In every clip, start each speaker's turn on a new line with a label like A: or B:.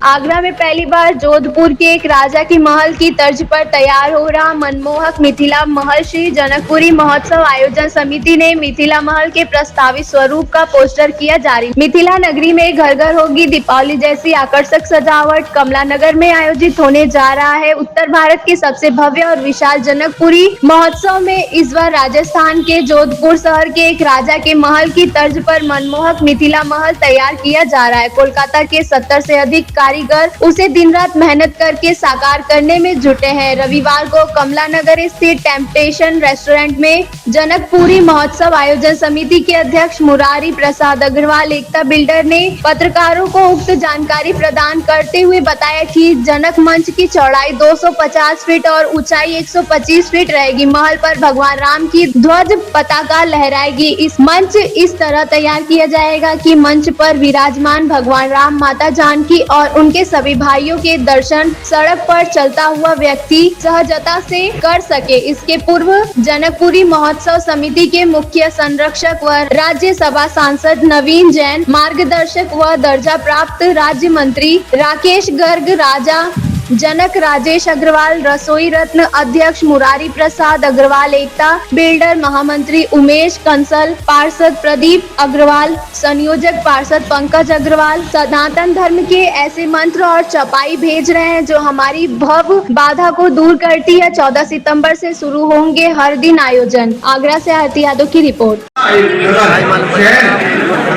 A: आगरा में पहली बार जोधपुर के एक राजा की महल की तर्ज पर तैयार हो रहा मनमोहक मिथिला महल श्री जनकपुरी महोत्सव आयोजन समिति ने मिथिला महल के प्रस्तावित स्वरूप का पोस्टर किया जारी। मिथिला नगरी में घर घर होगी दीपावली जैसी आकर्षक सजावट कमला नगर में आयोजित होने जा रहा है। उत्तर भारत के सबसे भव्य और विशाल जनकपुरी महोत्सव में इस बार राजस्थान के जोधपुर शहर के एक राजा के महल की तर्ज पर मनमोहक मिथिला महल तैयार किया जा रहा है। कोलकाता के 70 से अधिक कारीगर उसे दिन रात मेहनत करके साकार करने में जुटे हैं। रविवार को कमला नगर स्थित टेम्पटेशन रेस्टोरेंट में जनकपुरी महोत्सव आयोजन समिति के अध्यक्ष मुरारी प्रसाद अग्रवाल एकता बिल्डर ने पत्रकारों को उक्त जानकारी प्रदान करते हुए बताया कि जनक मंच की चौड़ाई 250 फीट और ऊंचाई 125 फीट रहेगी। महल पर भगवान राम की ध्वज पताका लहराएगी। इस मंच इस तरह तैयार किया जाएगा कि मंच पर विराजमान भगवान राम, माता जानकी और उनके सभी भाइयों के दर्शन सड़क पर चलता हुआ व्यक्ति सहजता से कर सके। इसके पूर्व जनकपुरी महोत्सव समिति के मुख्य संरक्षक व राज्यसभा सांसद नवीन जैन, मार्गदर्शक व दर्जा प्राप्त राज्य मंत्री राकेश गर्ग, राजा जनक राजेश अग्रवाल, रसोई रत्न अध्यक्ष मुरारी प्रसाद अग्रवाल, एकता बिल्डर महामंत्री उमेश कंसल, पार्षद प्रदीप अग्रवाल, संयोजक पार्षद पंकज अग्रवाल सनातन धर्म के ऐसे मंत्र और चपाई भेज रहे हैं जो हमारी भव बाधा को दूर करती है। 14 सितंबर से शुरू होंगे हर दिन आयोजन। आगरा से आरती यादव की रिपोर्ट।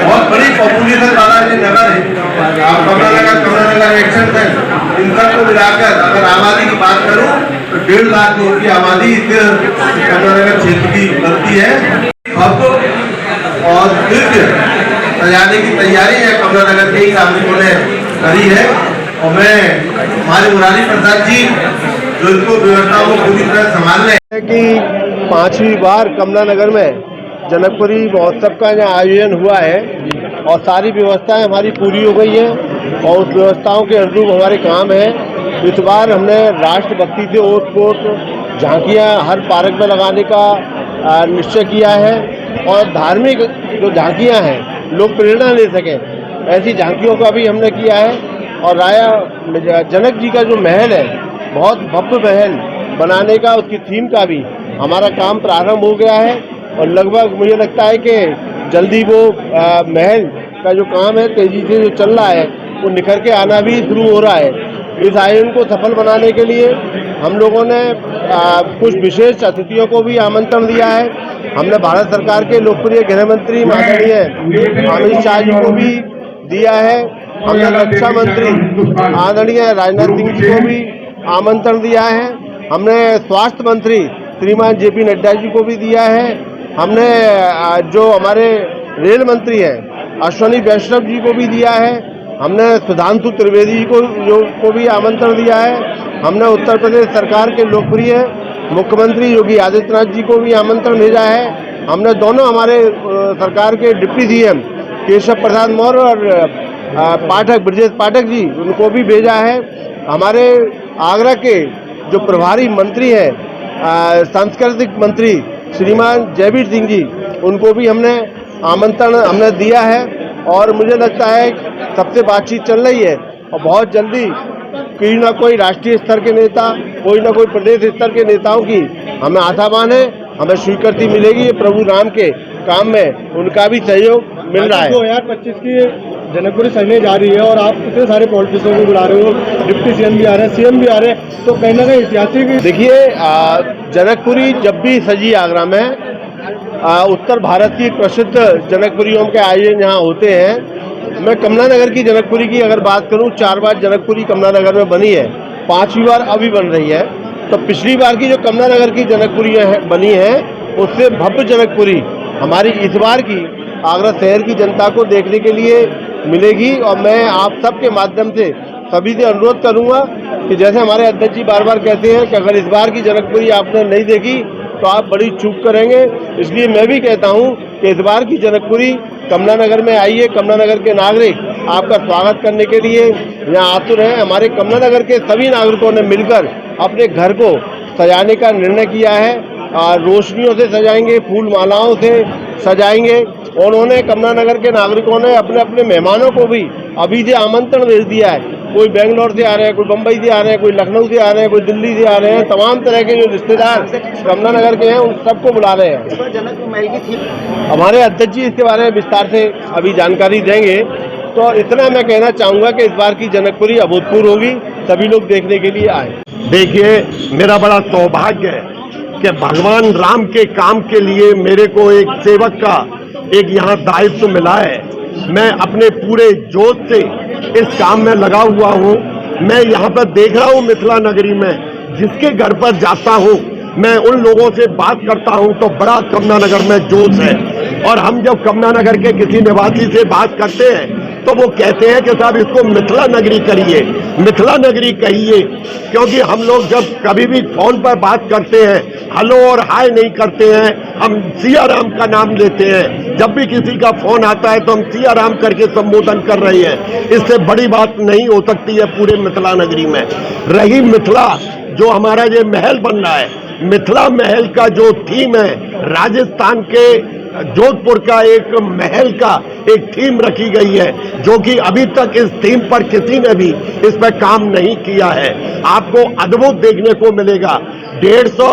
B: बहुत बड़ी पॉपुलेशन वाला नगर है। इन सबको मिलाकर अगर आबादी की बात करूं तो 1.5 लाख लोगों की आबादी कमलानगर क्षेत्र की बनती है। अब और दिव्य सजाने की तैयारी है कमलानगर के ही नागरिकों ने करी है और मैं हमारे मुरारी प्रसाद जी जो इसको व्यवस्थाओं को पूरी तरह संभाल रहे हैं
C: कि 5वीं बार कमलानगर में जनकपुरी महोत्सव का यहाँ आयोजन हुआ है और सारी व्यवस्थाएं हमारी पूरी हो गई है और उस व्यवस्थाओं के अनुरूप हमारे काम है। इस बार हमने राष्ट्रभक्ति से ओत-पोत झांकियाँ हर पार्क में लगाने का निश्चय किया है और धार्मिक जो झांकियाँ हैं लोग प्रेरणा ले सकें ऐसी झांकियों का भी हमने किया है। और राजा जनक जी का जो महल है बहुत भव्य महल बनाने का उसकी थीम का भी हमारा काम प्रारंभ हो गया है और लगभग मुझे लगता है कि जल्दी वो महल का जो काम है तेजी से जो चल रहा है वो निखर के आना भी शुरू हो रहा है। इस आयोजन को सफल बनाने के लिए हम लोगों ने कुछ विशेष अतिथियों को भी आमंत्रण दिया है। हमने भारत सरकार के लोकप्रिय गृह मंत्री माननीय अमित शाह जी को भी दिया है। हमने रक्षा मंत्री आदरणीय राजनाथ सिंह जी को भी आमंत्रण दिया है। हमने स्वास्थ्य मंत्री श्रीमान JP नड्डा जी को भी दिया है। हमने जो हमारे रेल मंत्री हैं अश्विनी वैष्णव जी को भी दिया है। हमने सुधांशु त्रिवेदी जी को भी आमंत्रण दिया है। हमने उत्तर प्रदेश सरकार के लोकप्रिय मुख्यमंत्री योगी आदित्यनाथ जी को भी आमंत्रण भेजा है। हमने दोनों हमारे सरकार के डिप्टी CM केशव प्रसाद मौर्य और ब्रजेश पाठक जी उनको भी भेजा है। हमारे आगरा के जो प्रभारी मंत्री हैं सांस्कृतिक मंत्री श्रीमान जयवीर सिंह जी उनको भी हमने आमंत्रण दिया है और मुझे लगता है सबसे बातचीत चल रही है और बहुत जल्दी कोई ना कोई राष्ट्रीय स्तर के नेता कोई ना कोई प्रदेश स्तर के नेताओं की हमें आशावान है हमें स्वीकृति मिलेगी। प्रभु राम के काम में उनका भी सहयोग मिल रहा है।
D: 2025 की जनकपुरी सजने जा रही है और आप इतने सारे पॉलिटिशियन को बुला रहे हो, डिप्टी CM भी आ रहे हैं, CM भी आ रहे हैं, तो कहीं ना कहीं ऐतिहासिक
C: देखिए जनकपुरी जब भी सजी आगरा में उत्तर भारत की प्रसिद्ध जनकपुरियों के आयोजन यहाँ होते हैं। मैं कमला नगर की जनकपुरी की अगर बात करूँ 4 बार जनकपुरी कमला नगर में बनी है, 5वीं बार अभी बन रही है। तो पिछली बार की जो कमला नगर की जनकपुरी बनी है उससे भव्य जनकपुरी हमारी इस बार की आगरा शहर की जनता को देखने के लिए मिलेगी। और मैं आप सबके माध्यम से सभी से अनुरोध करूंगा कि जैसे हमारे अध्यक्ष जी बार बार कहते हैं कि अगर इस बार की जनकपुरी आपने नहीं देखी तो आप बड़ी चूक करेंगे, इसलिए मैं भी कहता हूं कि इस बार की जनकपुरी कमला नगर में आइए। कमला नगर के नागरिक आपका स्वागत करने के लिए यहाँ आतुर हैं। हमारे कमला नगर के सभी नागरिकों ने मिलकर अपने घर को सजाने का निर्णय किया है। रोशनियों से सजाएंगे, फूल मालाओं से सजाएंगे। उन्होंने कमला नगर के नागरिकों ने अपने अपने मेहमानों को भी अभी से आमंत्रण भेज दिया है कोई बेंगलोर से आ रहे हैं, कोई बम्बई से आ रहे हैं, कोई लखनऊ से आ रहे हैं, कोई दिल्ली से आ रहे हैं। तमाम तरह के जो रिश्तेदार कमला नगर के हैं उन सबको बुला रहे हैं। हमारे अध्यक्ष जी इसके बारे में विस्तार से अभी जानकारी देंगे। तो इतना मैं कहना चाहूँगा कि इस बार की जनकपुरी अभूतपूर्व होगी, सभी लोग देखने के लिए आए।
E: देखिए, मेरा बड़ा सौभाग्य है कि भगवान राम के काम के लिए मेरे को एक सेवक का एक यहाँ दायित्व मिला है। मैं अपने पूरे जोश से इस काम में लगा हुआ हूँ। मैं यहाँ पर देख रहा हूँ मिथिला नगरी में जिसके घर पर जाता हूँ, मैं उन लोगों से बात करता हूँ तो बड़ा कमला नगर में जोश है। और हम जब कमला नगर के किसी निवासी से बात करते हैं तो वो कहते हैं कि साहब इसको मिथिला नगरी करिए, मिथिला नगरी कहिए। क्योंकि हम लोग जब कभी भी फोन पर बात करते हैं, हेलो और हाय नहीं करते हैं, हम सिया राम का नाम लेते हैं। जब भी किसी का फोन आता है तो हम सिया राम करके संबोधन कर रहे हैं। इससे बड़ी बात नहीं हो सकती है पूरे मिथिला नगरी में। रही मिथिला, जो हमारा ये महल बन रहा है, मिथिला महल का जो थीम है, राजस्थान के जोधपुर का एक महल का एक थीम रखी गई है, जो कि अभी तक इस थीम पर किसी ने भी इस पर काम नहीं किया है। आपको अद्भुत देखने को मिलेगा। 150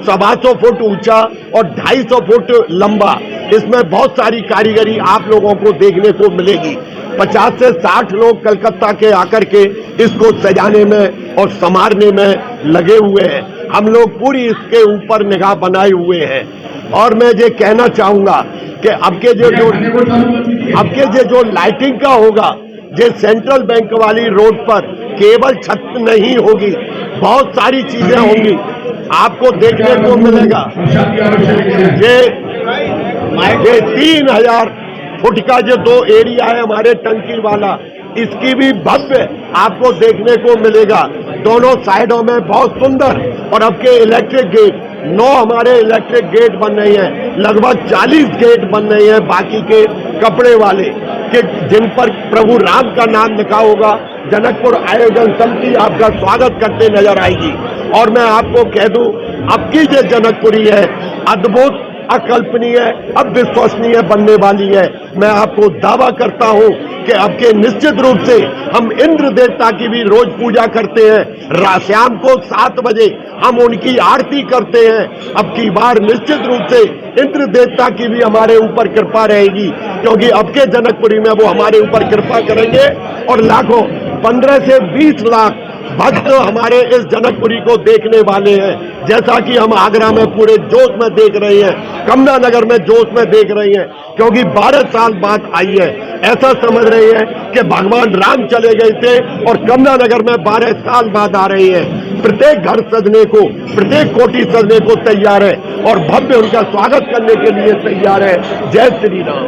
E: 125 फुट ऊंचा और 250 फुट लंबा, इसमें बहुत सारी कारीगरी आप लोगों को देखने को मिलेगी। 50 से 60 लोग कलकत्ता के आकर के इसको सजाने में और संवारने में लगे हुए हैं। हम लोग पूरी इसके ऊपर निगाह बनाए हुए हैं। और मैं ये कहना चाहूंगा कि अब के जो लाइटिंग का होगा, ये सेंट्रल बैंक वाली रोड पर केवल छत नहीं होगी, बहुत सारी चीजें होंगी आपको देखने को मिलेगा। ये 3000 फुट का जो 2 एरिया है हमारे टंकी वाला, इसकी भी भव्य आपको देखने को मिलेगा। दोनों साइडों में बहुत सुंदर। और अब के इलेक्ट्रिक गेट 9 हमारे इलेक्ट्रिक गेट बन रही हैं, लगभग 40 गेट बन रही हैं बाकी के कपड़े वाले, कि जिन पर प्रभु राम का नाम लिखा होगा। जनकपुर आयोजन समिति आपका स्वागत करते नजर आएगी। और मैं आपको कह दूं, अब की जो जनकपुरी है अद्भुत, अकल्पनीय, अविश्वसनीय बनने वाली है। मैं आपको दावा करता हूं कि अब के निश्चित रूप से हम इंद्र देवता की भी रोज पूजा करते हैं। शाम को 7 बजे हम उनकी आरती करते हैं। अब की बार निश्चित रूप से इंद्र देवता की भी हमारे ऊपर कृपा रहेगी, क्योंकि अब के जनकपुरी में वो हमारे ऊपर कृपा करेंगे। और लाखों 15 से 20 लाख भक्त हमारे इस जनकपुरी को देखने वाले हैं। जैसा कि हम आगरा में पूरे जोश में देख रहे हैं, कमला नगर में जोश में देख रहे हैं, क्योंकि 12 साल बाद आई है। ऐसा समझ रहे हैं कि भगवान राम चले गए थे और कमला नगर में 12 साल बाद आ रही है। प्रत्येक घर सजने को, प्रत्येक कोठी सजने को तैयार है और भव्य उनका स्वागत करने के लिए तैयार है। जय श्री राम।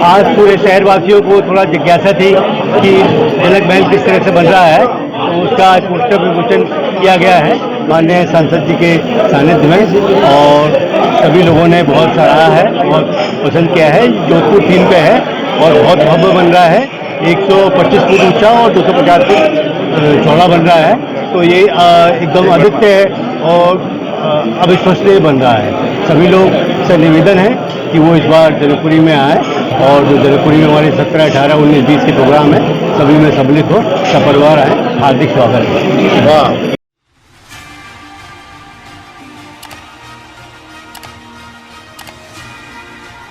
F: आज पूरे शहरवासियों को थोड़ा जिज्ञासा थी कि जनक महल किस तरह से बन रहा है, तो उसका पोस्टर विमोचन किया गया है माननीय सांसद जी के सानिध्य में। और सभी लोगों ने बहुत सराहा है, बहुत पसंद किया है। जोधपुर थीम पे है और बहुत भव्य बन रहा है। 125 फुट ऊंचा और 250 फुट चौड़ा बन रहा है। तो ये एकदम अद्वितीय है और अविश्वसनीय बन रहा है। सभी लोग से निवेदन है कि वो इस बार जनकपुरी में आए और जो जनकपुरी में हमारे 17, 18, 19, 20 के प्रोग्राम है, सभी में सम्मिलित हो, सपरिवार आए। हार्दिक स्वागत है।